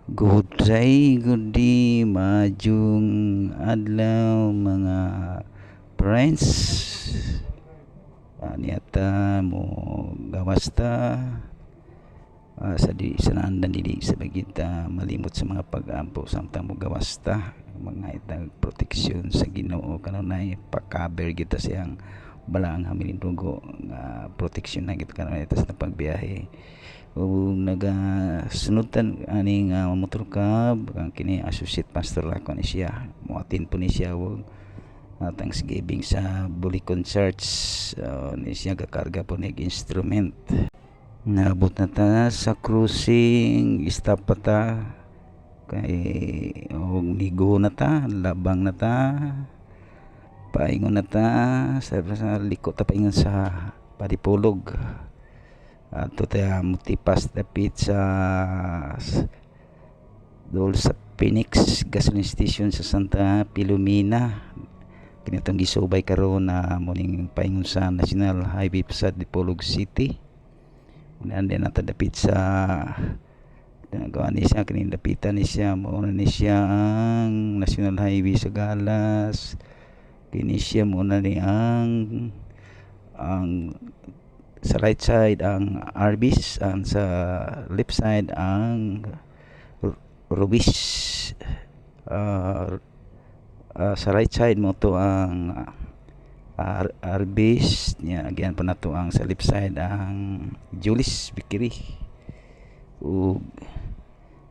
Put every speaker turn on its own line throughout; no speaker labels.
Good day, good day, majung adlaw mga friends. Niata mo gawasta sa naandan dili sa bagita malimot sa mga pag-ampo samtang mo gawasta mga itag proteksyon sa Ginoo kanunay pa-cover kita siyang balaang hamilin dugo nga proteksyon na kita kanunay tas na pagbiyahe o nagasunod ani nga motor cab ang kini associate pastor ako ni siya muatin po ni siya og Thanksgiving sa Bulicon Church. Ni siya gakarga po ng instrument. Naabot na ta sa cruising, stop pa ta kay og migo na ta, labang na ta, paingon na ta sa liko ta paingon sa Padipolog. Ato ta mutipas dapit sa dol sa Phoenix gasoline station sa Santa Filomena. Kinitong gisubay karon na muning paingon sa National Highway sa Dipolog City. Unan din nato dapit sa nagawa ni siya kining dapitan ni siya muna ni siya ang National Highway sa Galas. Kini siya muna ni ang sa right side ang Arbis, ang sa left side ang Rubis. Sa right side mo to ang Arbis niya agyan pa na to ang sa left side ang Julis Bikiri ug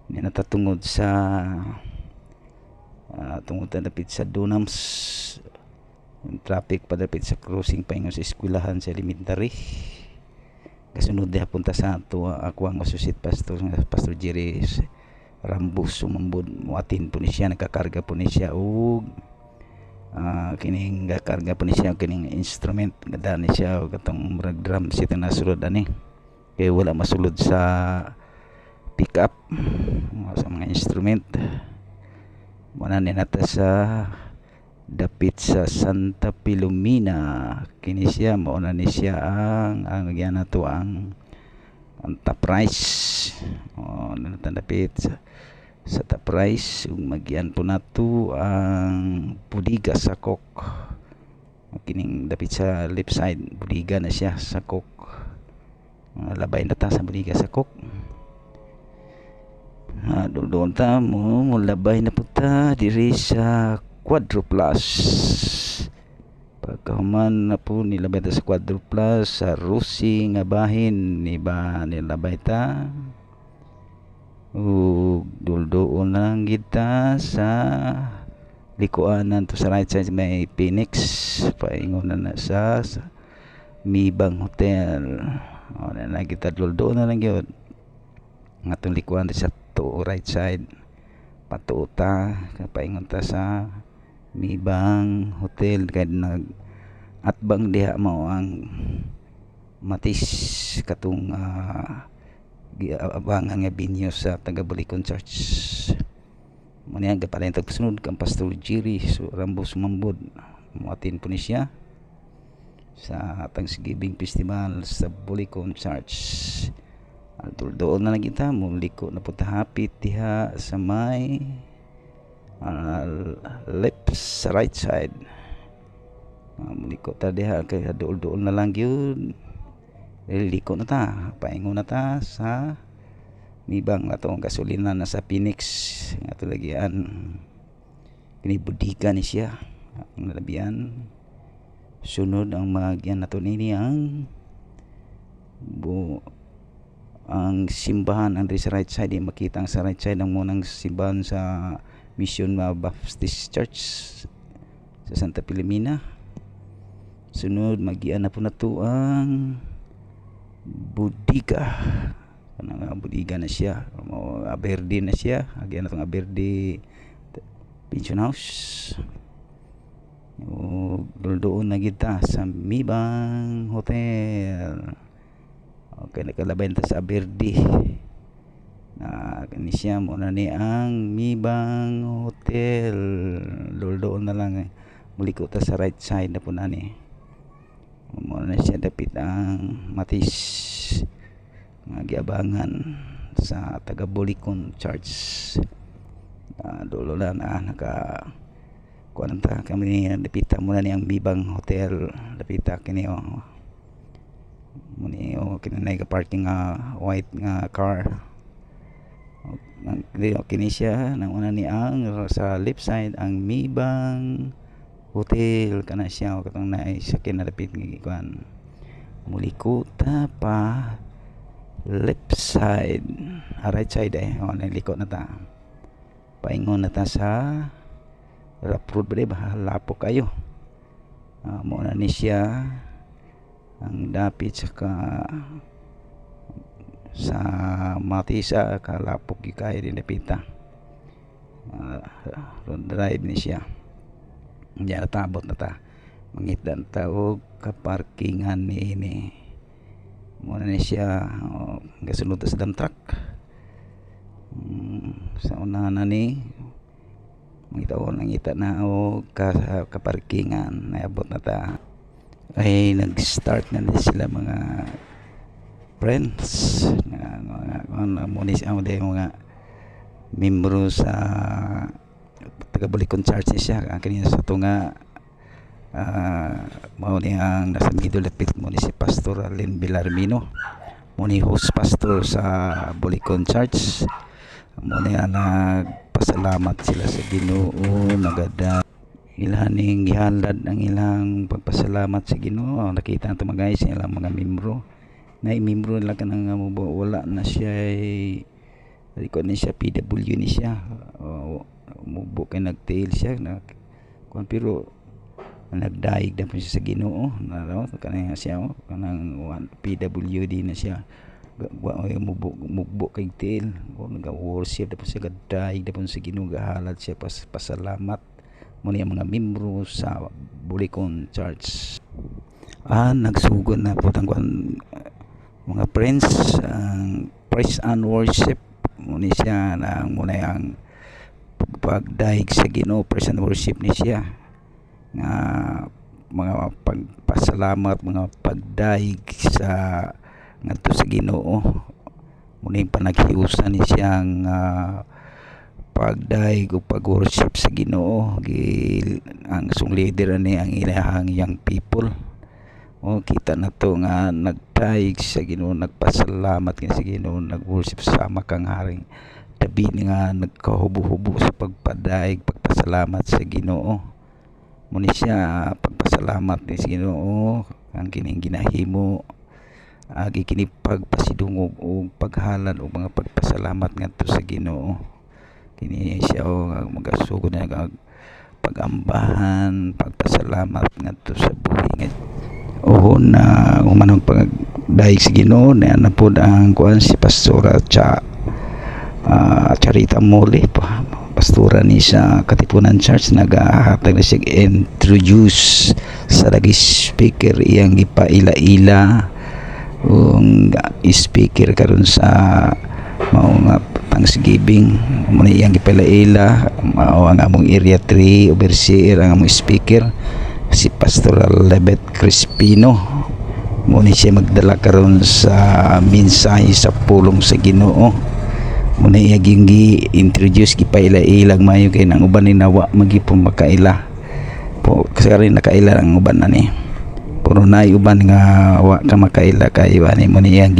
niya natatungod sa tungod na dapit sa Dunams yung traffic pa dapit sa crossing paingon sa eskwelahan sa elementary kasunod di punta sa ato ako ang associate pastor Jerry Rambus sumambod muatin po ni siya nakakarga po ni siya og kining gakarga po ni siya kining instrument gada ni siya og katong drum set na sulod ani kay wala masulod sa pick up sa mga instrument muna ni nata sa dapit sa Santa Filomena kini siya mauna ni siya ang agyan nato ang Enterprise natandapit sa Enterprise ug magian po nato ang Budiga Sakok kining dapit sa left side Budiga na siya Sakok labay na ta sa Budiga Sakok doon ta mo labay na po ta diri sa Quadroplus pagkahuman na po nilabay ta sa Quadroplus sa Rusi nga bahin ni ba nilabay ta ug duldoon na lang kita sa likuanan to sa right side may Phoenix paingon na sa Mibang Hotel na kita duldoon na lang yun nga itong likuan sa to right side patuta paingon ta sa Mibang Hotel kay nag atbang diha mao ang Matis katong abangan nga binyo sa taga Bulicon Church muna nga pala yung tagpasunod kang Pastor Jerry Rambos sumambod muatin po ni siya sa Thanksgiving Festival sa Bulicon Church doon na lang kita muliko na po tahapit diha sa may left sa right side muliko ta diha kay dool na lang yun liko na ta paingon na ta sa Mibang atong gasolina na sa Phoenix ato lagian kini Budiga ni siya ang nalabian sunod ang magyan nato nini ang ang simbahan ang sa right side makita ang sa right side ang munang simbahan sa Mission Baptist Church sa Santa Filomena sunod magian na po na to ang Budiga kanang Budiga na siya Aberde na siya agyan na itong Aberde Pension House doon na kita sa Mibang Hotel okay nakalabay na sa Aberde kani siya muna ni ang Mibang Hotel doon na lang muliko ta sa right side na po na ni muna na siya dapit ang Matis nga giabangan sa taga Bulicon Church. Dulo na kuan ta kami dapita muna ni ang Bibang Hotel, dapita kini muni kinay ka parking white nga car. Kini siya nang una ni ang sa left side ang Mibang Hotel kana siya katong naay sa kinadapit ng kuan mulikota pa left side right side naliko na ta paingon na ta sa rough road ba lapo kayo muna ni siya ang dapit sa Matisa kalapok kay din dapita road drive ni siya diya natabot na ta mangitdan ta og kaparkingan ni muna ni siya gasunod sa dump truck sa una na ni nangita na o kaparkingan naabot na ta ay nag-start na sila mga friends mga munis ang mga membro sa taga Bulicon Church siya kanina sa tunga mao ni ang nasa middle lapit mo ni si Pastor Alin Villarmino mo ni host pastor sa Bulicon Church mo ni nagpasalamat sila sa Ginoo nagada ilaning gihalad ang ilang pagpasalamat sa Ginoo nakita nato mga guys ilang mga membro na membro nila kanang wala na siya record ni siya PW ni siya mubo kay nagtail siya na pero nagdaig na po siya sa Ginoo na kanang siya kanang PWD na siya mubo kay tail nag-worship na po siya gadaig na po sa Ginoo gahalad siya pasalamat mo niya mga membro sa Bulicon Church nagsugod na po tangkuan mga friends ang praise and worship muna siya na muna ang pagdaig sa Ginoo praise and worship ni siya nga mga pagpasalamat mga pagdaig sa ngadto sa Ginoo muna yung panaghiusan ni siyang pagdaig o pag-worship sa Ginoo ang sung leader ni ang ilahang young people kita na to nga nagdaig sa Ginoo nagpasalamat sa Ginoo nag-worship sa makang haring tabi nga nagkahubo-hubo sa pagpadaig pagpasalamat sa Ginoo muni siya pagpasalamat ni sa Ginoo ang kining ginahimo agi kini pagpasidungog o paghalad o mga pagpasalamat ngadto sa Ginoo kini siya magasugod na pagambahan pagpasalamat ngadto sa buhi na umanong pagdaig sa Ginoo na napod ang kuan si Pastora Charita Mole pastora ni sa Katipunan Church nagahatag na siya introduce sa lagi speaker iyang ipaila-ila ung speaker karon sa mao nga Thanksgiving muna iyang ipaila-ila mao ang among area 3 overseer ang among speaker si Pastor Lebet Crispino muna siya magdala karon sa mensahe sa pulong sa Ginoo muna iyang gi-introduce gipaila-ilag mayo kay nang uban ni nawa magipon makaila po kasi rin nakaila ang uban na ni puro na uban nga wa ka makaila kay ani muna iyang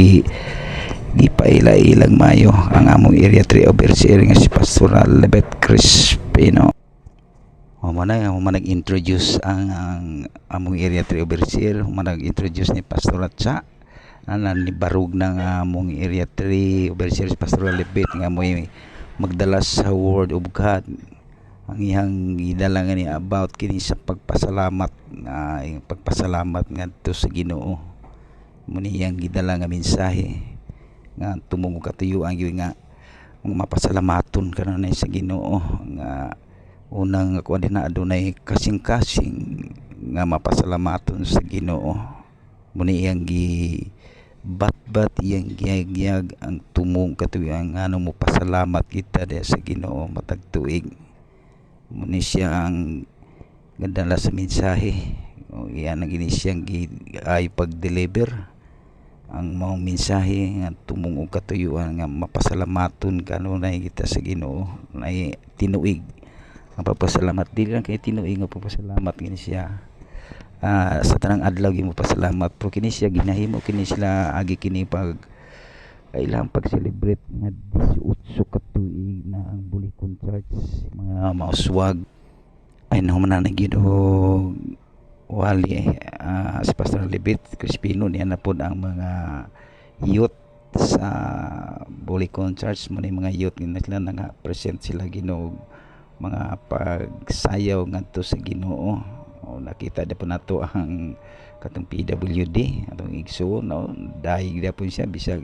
gipaila-ilag mayo ang among area 3 overseer nga si Pastor Lebet Crispino nag-introduce ang among area 3 overseer nag-introduce ni Pastor Atsa ni barug ng among area 3 overseer Pastor Lebet nga mo'y magdala sa word of God ang iyang gidala nga ni about kini sa pagpasalamat ngadto sa Ginoo muni iyang gidala nga mensahe nga tumong katuyo ang nga mapasalamaton kanon sa Ginoo nga unang kuan din na adunay kasing-kasing nga mapasalamaton sa Ginoo muni iyang bat iyang giyag ang tumong katuyo ang mo pasalamat kita diha sa Ginoo matag tuig muni siya ang gandala sa mensahe iyan ang ini siyang ay pag-deliver ang maong mensahe nga tumong og katuyuan nga mapasalamaton kanunay kita sa Ginoo, nay tinuig ang pagpasalamat. Dili lang kay tinuig nga pagpasalamat kini siya sa tanang adlaw gimo pasalamat, pero kini siya ginahimo kini sila agi kini pag ilang pag-celebrate nga 18 ka tuig na ang Bulikon Church mga mauswag ay nahuman na Ginoo wali si Pastor Libit Crispino niya na pod ang mga youth sa Bulikon Church mo ni mga youth nga sila nga present sila Ginoo mga pagsayaw ngadto sa Ginoo. Nakita na po nato ang katong PWD atong igsoon dahil na po siya bisag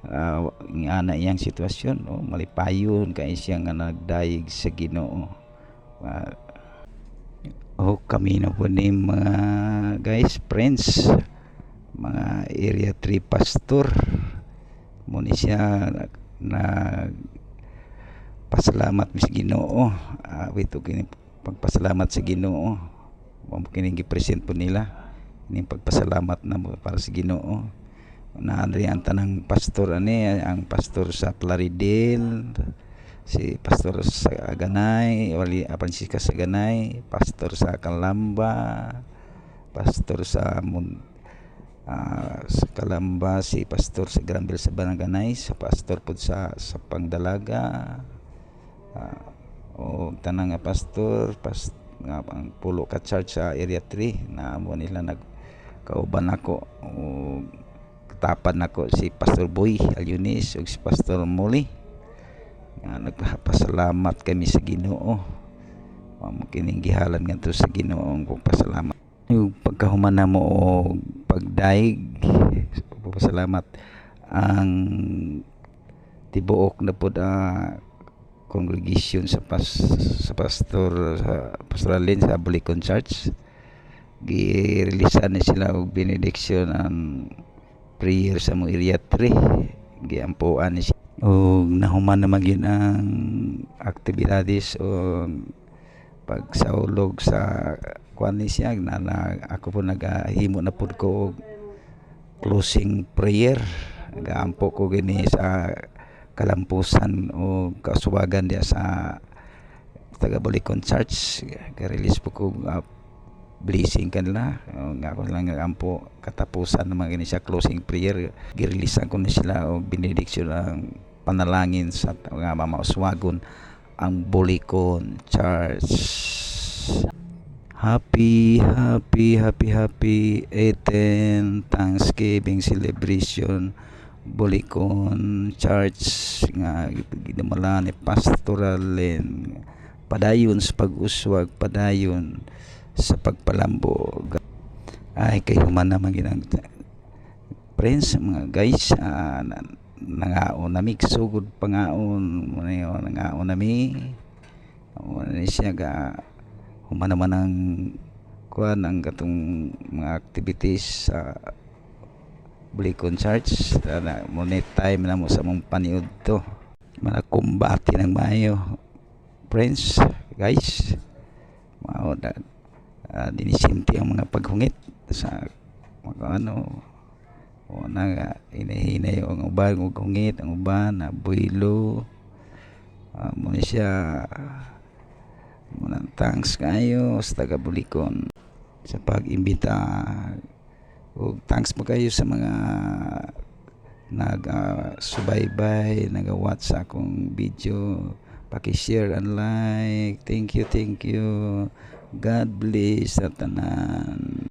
ana iyang sitwasyon malipayon kay siya nga nagdayeg sa Ginoo. Kami na po ni mga guys, friends, mga area 3 pastor mo ni siya pasalamat sa Ginoo. Wito kini pagpasalamat sa Ginoo. Mo kini gi-present po nila ini pagpasalamat na para sa Ginoo. Naandri ang tanang pastor ang pastor sa Plaridel, si pastor sa Aganay, wali Francisca sa Aganay, pastor sa Calamba, pastor sa Calamba, si pastor sa Granville sa Banaganay, sa pastor po sa Pangdalaga, o tanang nga pastor nga ang pulo ka church sa area 3 na amo nila nagkauban ako o katapan nako si Pastor Boy Alyunis ug si Pastor Molly nga nagpasalamat kami sa Ginoo. Mo kining gihalan ngadto sa Ginoo ang pagpasalamat yung pagkahuman namo og pagdaig pagpasalamat ang tibuok na pod congregation sa pastoralin sa Bulikon Church gi-releasean ni sila og benediction ang prayer sa mo area 3 giampuan ni siya og nahuman na magyud ang aktibidades o pagsaulog sa kuan ni siya ako po nagahimo na pud ko og closing prayer gaampo ko gini sa kalampusan o kasuwagan dia sa taga Bulikon Church ga-release po ko blessing kanila nga ako lang ampo katapusan naman gini siya closing prayer gi-releasean ko na sila og benediction ang panalangin sa mga mamauswagon ang Bulikon Church. Happy 18th Thanksgiving celebration Bulikon Church nga gidumala ni pastoralin padayon sa pag-uswag, padayon sa pagpalambog. Ay kay human naman ginang friends mga guys nangaon nami sugod pangaon mo nangaon nami ni siya ga human naman ang kuan ang katong mga activities sa Bulikon Church na mo ni time na mo sa mong paniud to manakumbati ng mayo friends guys mao na dinisinti ang mga paghungit sa mga o na hinahinay ang uban ug hungit ang uban na buhilo mo ni siya munang thanks kayo sa taga Bulikon sa pag-imbita ug thanks po kayo sa mga nag-subaybay, nag-watch sa akong video, paki-share and like. Thank you. God bless sa tanan.